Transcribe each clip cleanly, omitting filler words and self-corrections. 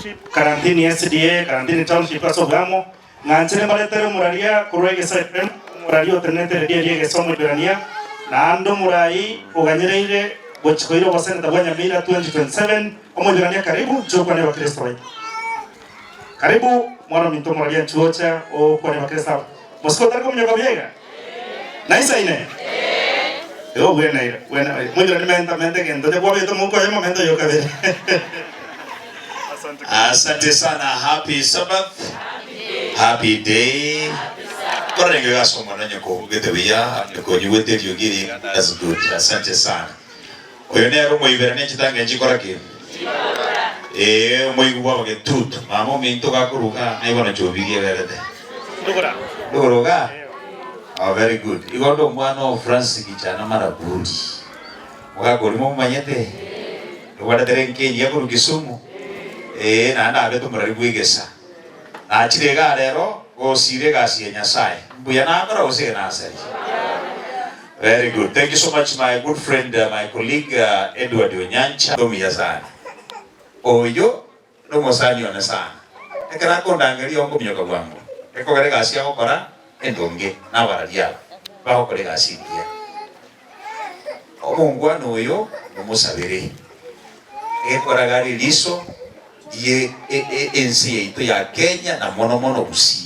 Township, Karantini SDA, Karantini Township asobamo, nganchere maletere muraria kurwege FM, murario tenete redia somo birania, na ando murai uganyireire bochikoiro bosene tabanya mila 2027, omo birania karibu chukwa ne Wakristo wai. Karibu mwana minto muraria chuocha o kwa ne Wakristo. Mosko tarko mnyoka biega. Naisa ine. Yo buena, muy mente que entonces voy a ver todo el momento yo que Asante sana. Happy Sabbath. Happy day. Kora nge gaso mwana nyoko gete biya nyoko nyuwete yogiri. That's good. Asante sana. Oyone aro mo iberane chitange njikora ki. Mo igwa bage tut. Mamo minto ga kuruka ai wana chobige berede. Dogora. Oh, very good. Igondo mwana Francis kichana marabudi. Wakagoli mo manyete. Wada terenke ya kuru Kisumu. Na abeto muraribwigesa. Na chirega rero go sirega si Nyasaye. Mbuya na amara ose na asari. Very good. Thank you so much my good friend my colleague Edward Onyancha domi yazani. Oyo no mosanyo na sana. Ekara kondangeri ongo myoka bwangu. Eko garega si akora endonge na baradia baho kolega asikia omongwa noyo omusabire ekoragari liso ye ensi yetu ya Kenya na mono busi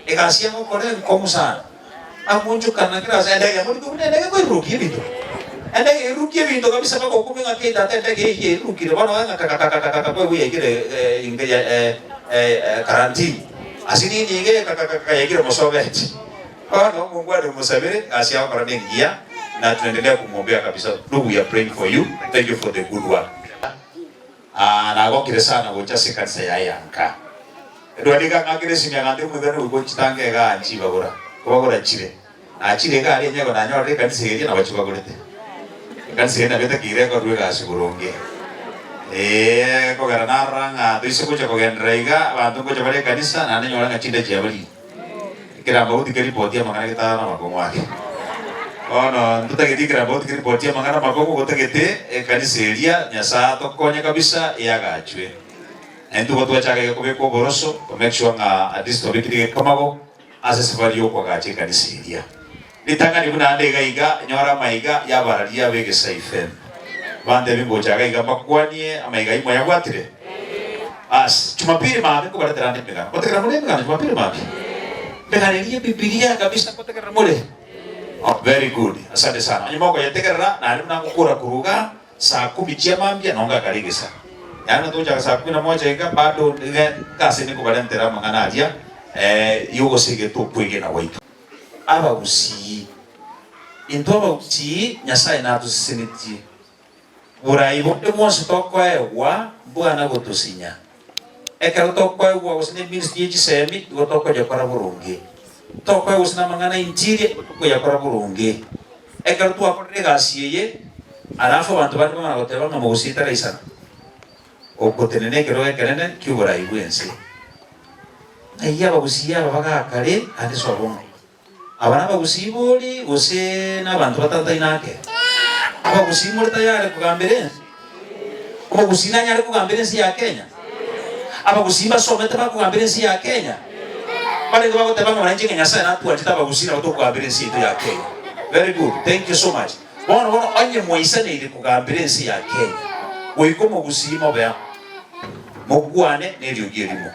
egasia ngokore nkomusana amunju kana kira ndege muri ndege ko iruki bitu ndege iruki bitu kabisa bako kumenga kita ndege ye iruki bana wanga kaka kwa yegire ingeja karantini asini nyinge kaka yegire mosobeti Ono Mungu amusabire asia kwa ngia na tunaendelea kumwombea kabisa. We are praying for you. Thank you for the good work. Na gokire sana gocha kanisa ya yanka. Ndwadika ngakire simya ngande mugana ugo chitange ga anchi bagora. Bagora chire. Na chire ga ari nyago na nyore kanisa yeje na bachuba gorete. Kanisa yena beta kire ko ruega asiguronge. Ko garana ranga tuise ko chako gendreiga bantu ko chabale kanisa na nyora ngachinde jabali. Kira bauti kiri potia mangana kita na makongo wake. No, tutageti kira bauti kiri potia mangana makongo kutagete kanisa elia nyasa tokonya kabisa yagachwe. Entu watu wachake ko boroso to make sure nga at least tobikiri kamago ase safari yo kwa gache kanisa elia. Litanga ni kuna ande gaiga nyora maiga ya baradia bege saifen. Bande bimbo chaga iga makwanie amaiga imo yagwatire. Jumapili mabe ko baraterane pega. Kotekera mule pega Jumapili mabe. Begareria Biblia kabisa kotekera mule. Oh, very good. Asante sana. Nyumoko yatekera na alimna kukura kuruga saa 10 chiamambia nonga karigisa. Yana toja saa 11 ika bado kasi niko balentera manganaria yugo sige to kwege na waitu. Aba usi. Intoba usi Nyasaye na tusisiniti. Burai bote mwanzo tokwa ewa bwana gotusinya. Eka tokwa ewa usine ministry chisemi tokwa jakora burungi. Tokwa usina mangana injiri tokwa jakora burungi. Eka tu akorega asiye alafu abantu bandi bana goteba nga mugusita raisana. Okotenene kero ekerene kyubura ibwense. Aiya bagusiya babaga kare ande swabonga. Abana bagusiboli ose nabantu batata inake. Abagusimole tayari kugambire. Abagusina nyari kugambire nsi ya Kenya. Abagusimba somete bakugambire nsi ya Kenya. Bale ngo bagoteba ngo nanje Nyasaye natu atita bagusina batokugambire nsi ya Kenya. Very good. Thank you so much. Bono anye mwaisane ili kugambire nsi ya Kenya. Wiko mugusima bya. Mugwane neriogirimo.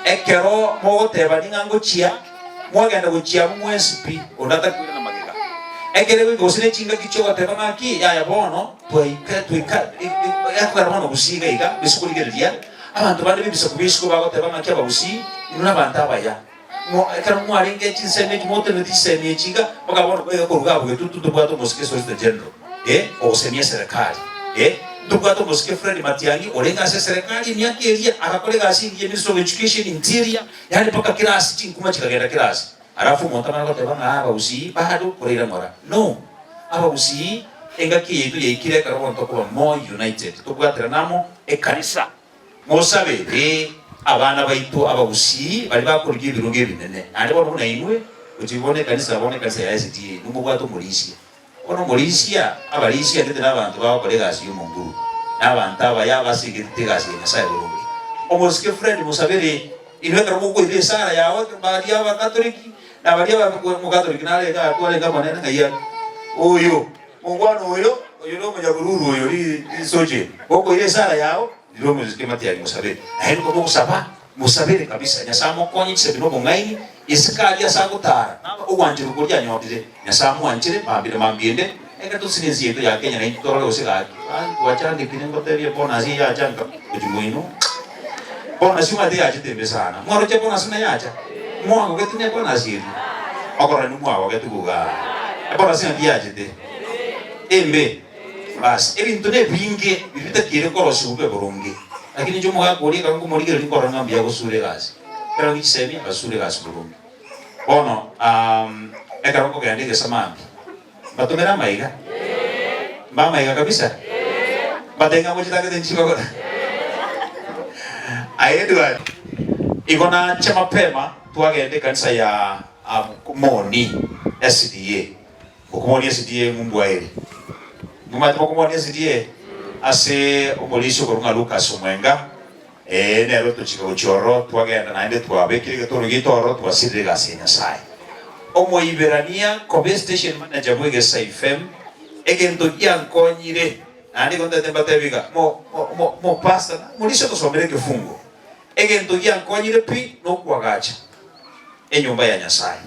Ekero mogoteba ningango chia mwagenda guchia mwesipi ondata kwira na magega. Ekere gosine chinga kicho goteba ngaki ya bono tuika yakara mano gusiga iga bisikuligeria abantu bande bibisakubisiko bagoteba ngaki abagusi nuna banta baya. Ekero mwaringe chinsene kimote ntisene chiga bagabono ko rugabo tutu bwato mosike solicitor general o semia serikali Tukato mosike Fred Matiang'i olenga se serikali myaka eria akakolega asingiye Ministry of Education Interior yani paka kirasi chinkuma chikagenda kirasi alafu montana goteba ngaba usi bado kurira mora no aba usi engaki yetu yekire karabo ntoko Moi United tubwatira namo ekanisa mosabe abana baitu aba usi bali bakurya ibirunge binene ari bo na inwe utibone kanisa ya SDA numubwato mulisia ono mulisia abalisia ndete nabantu bakolega asiyo munguru n'abantu abaya basigirite gasi Nyasaye burungi omosike Fred Musabiri inwe karo ko ile sara yawo bali aba Katoliki na bali aba mu Katoliki na le ka kwale kama nena ngaya oyo mungwano oyo no munyagururu oyo li soje ko ile sara yawo ndiro muzike Matias Musabiri aheru ko kusaba Musabiri kabisa nyasamo konyi sebino bongaini isikali asagutara ugwanjira kurya nyodire nyasamo wanjire mambire eka tusinezi yetu ya Kenya na itoro usika wachandi pinengo terie pona si ya janga kujumuino pona si mate ya chitembe sana mwaro che pona sina yacha mwango ketine pona si akora ni mwango ketuga pona sina ya chite embe bas ebintu ne binge bibita kire koro sube boronge lakini njomo ya kuri kangu morigere ni koro ngambia gusure gasi pero ni semi basure gasi boronge ono eka roko gandike samambi batumera maiga mama maiga kabisa batenga moja take tenchiba kora aedwa igona chama pema tuagende kanisa ya Moni SDA Moni SDA Mumbuairi Mumati SDA ase omolisho korunga Lucas Mwenga nero tuchika uchoro tuagenda naende tuabekire getoro gitoro tuasire gasenya sai omo iberania Kobe station manager mwege SFM egento yankonyire nani konta tembate biga mo pasta mulisho to somere ke fungo egento yankonyire pi no kwagacha enyumba ya Nyasaye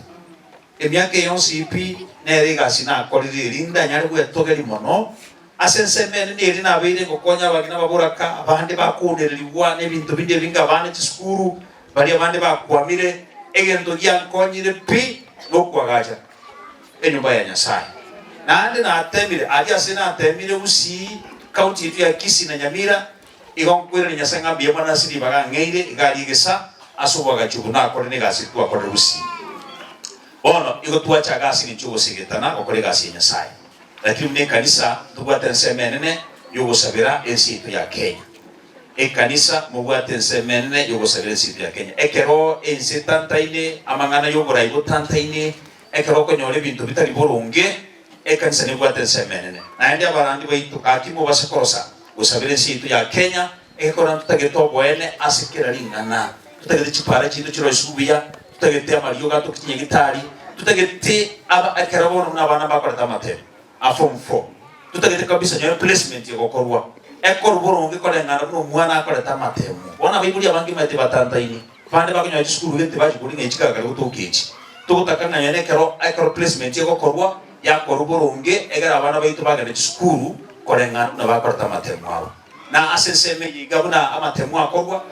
emyake yonsi pi nere gasina akorire linda nyari bwe togeri mono asensemene neri nabire ngokonya bagina baburaka abandi bakundererwa nebintu binde binga bane chiskuru bali abandi bakwamire egento yankonyire pi no kwagacha enyumba ya Nyasaye nande na atemire ali asina atemire usi county yetu ya Kisii na Nyamira igonkwira ni Nyasaye ngambie mwana sidi baga ngeire igali gesa asobaga chubuna akore ne gasi tu akore usi ono igo tuacha gasi ni chugo sigetana akore gasi ya Nyasaye lakini ne kanisa tubwate nsemenene yugo sabira ensi yetu ya Kenya kanisa mubwate nsemenene yugo sabira ensi yetu ya Kenya ekero ensi tantaine amangana yugo raibo tantaine ekero ko nyole bintu bitari boronge kanisa ni bwate nsemenene naende abarandi baitu akimo basakorosa gusabira ensi yetu ya Kenya ekora tutageto bwene asikira lingana tutagete chipara chintu chiro isubiya tutagete amariyo gato kitinye gitari tutagete aba akarabono n'abana bakora tamate afom 4 tutagete kabisa nyo placement yokorwa boronge kora ngana no mwana akora tamate wana bibuli abangi mate batanta ini pande bakunyo school gete baje kuri ngechikaga gutukichi tukutakana nyane kero placement yokorwa boronge egara abana baitu bagane school kora ngana na bakora tamate mwawo na asenseme yigabuna amatemu akorwa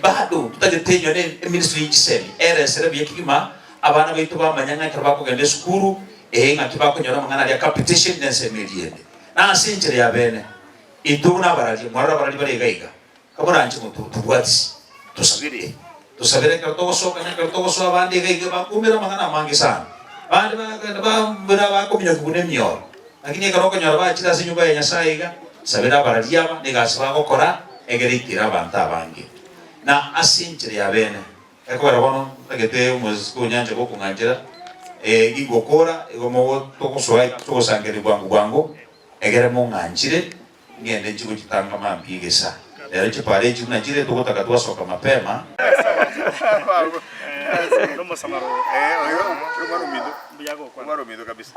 bado tutagetenyo ne ministry y'isemi RSR byekigima abana baitu bamanyanga kirabako gende skuru nga kibako nyora mangana ya competition n'ensemeliende na asinjire ya bene ituna barali mwara barali barega kaburanchi mutu tubwatsi tusabire kartogo soka na kartogo so abandi gaiga bakumira mangana mangi sana bandi bambira bakomyo kubune myo lakini karoko nyora bachira sinyumba ya Nyasaye ga sabira barali aba negasaba gukora egerikira banta bangi na asinjire ya bene ekora bono tagete umuziko nyanja ko kunganjira igokora igomo tokosoa tokosangere bwangu egere mo nganjire ngende chiko kitanga mampigesa lero chipare chuna jire tokotaka twasoka mapema Como samaro oyo rumaro mido kabisa.